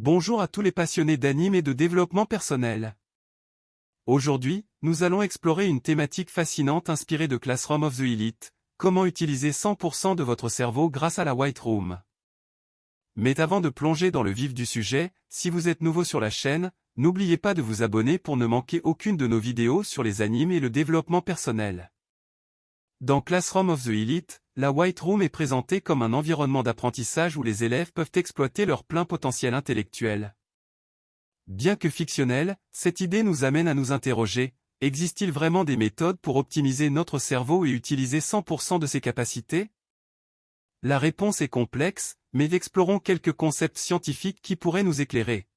Bonjour à tous les passionnés d'anime et de développement personnel. Aujourd'hui, nous allons explorer une thématique fascinante inspirée de Classroom of the Elite, comment utiliser 100% de votre cerveau grâce à la White Room. Mais avant de plonger dans le vif du sujet, si vous êtes nouveau sur la chaîne, n'oubliez pas de vous abonner pour ne manquer aucune de nos vidéos sur les animes et le développement personnel. Dans Classroom of the Elite, la White Room est présentée comme un environnement d'apprentissage où les élèves peuvent exploiter leur plein potentiel intellectuel. Bien que fictionnelle, cette idée nous amène à nous interroger, existe-t-il vraiment des méthodes pour optimiser notre cerveau et utiliser 100% de ses capacités? La réponse est complexe, mais explorons quelques concepts scientifiques qui pourraient nous éclairer.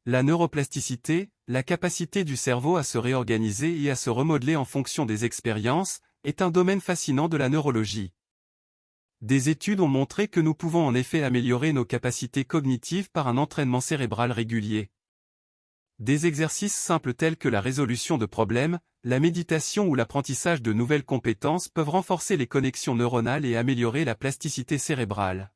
La neuroplasticité, la capacité du cerveau à se réorganiser et à se remodeler en fonction des expériences, est un domaine fascinant de la neurologie. Des études ont montré que nous pouvons en effet améliorer nos capacités cognitives par un entraînement cérébral régulier. Des exercices simples tels que la résolution de problèmes, la méditation ou l'apprentissage de nouvelles compétences peuvent renforcer les connexions neuronales et améliorer la plasticité cérébrale.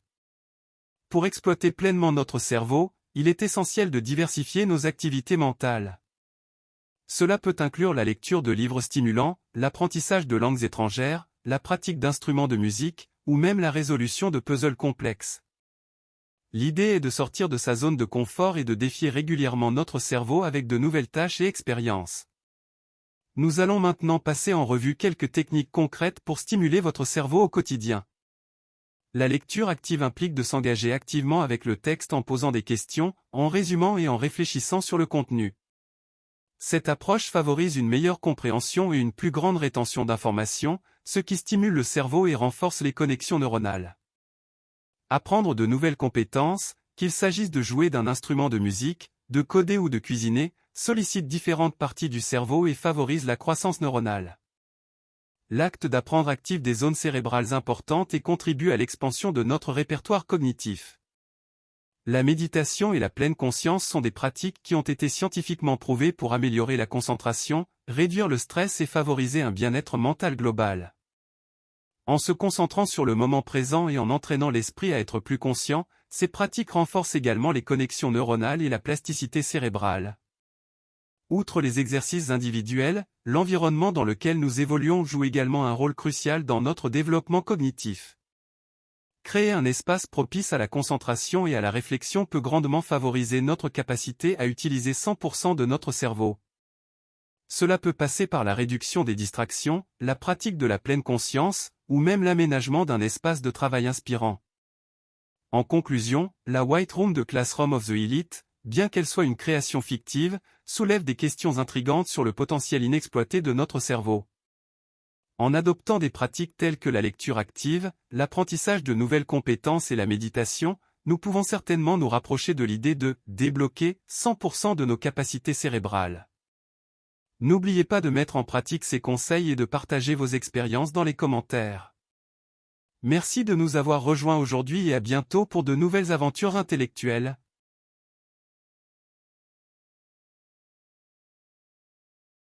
Pour exploiter pleinement notre cerveau, il est essentiel de diversifier nos activités mentales. Cela peut inclure la lecture de livres stimulants, l'apprentissage de langues étrangères, la pratique d'instruments de musique, ou même la résolution de puzzles complexes. L'idée est de sortir de sa zone de confort et de défier régulièrement notre cerveau avec de nouvelles tâches et expériences. Nous allons maintenant passer en revue quelques techniques concrètes pour stimuler votre cerveau au quotidien. La lecture active implique de s'engager activement avec le texte en posant des questions, en résumant et en réfléchissant sur le contenu. Cette approche favorise une meilleure compréhension et une plus grande rétention d'informations, ce qui stimule le cerveau et renforce les connexions neuronales. Apprendre de nouvelles compétences, qu'il s'agisse de jouer d'un instrument de musique, de coder ou de cuisiner, sollicite différentes parties du cerveau et favorise la croissance neuronale. L'acte d'apprendre active des zones cérébrales importantes et contribue à l'expansion de notre répertoire cognitif. La méditation et la pleine conscience sont des pratiques qui ont été scientifiquement prouvées pour améliorer la concentration, réduire le stress et favoriser un bien-être mental global. En se concentrant sur le moment présent et en entraînant l'esprit à être plus conscient, ces pratiques renforcent également les connexions neuronales et la plasticité cérébrale. Outre les exercices individuels, l'environnement dans lequel nous évoluons joue également un rôle crucial dans notre développement cognitif. Créer un espace propice à la concentration et à la réflexion peut grandement favoriser notre capacité à utiliser 100% de notre cerveau. Cela peut passer par la réduction des distractions, la pratique de la pleine conscience, ou même l'aménagement d'un espace de travail inspirant. En conclusion, la White Room de Classroom of the Elite, bien qu'elle soit une création fictive, soulève des questions intrigantes sur le potentiel inexploité de notre cerveau. En adoptant des pratiques telles que la lecture active, l'apprentissage de nouvelles compétences et la méditation, nous pouvons certainement nous rapprocher de l'idée de débloquer 100% de nos capacités cérébrales. N'oubliez pas de mettre en pratique ces conseils et de partager vos expériences dans les commentaires. Merci de nous avoir rejoints aujourd'hui et à bientôt pour de nouvelles aventures intellectuelles.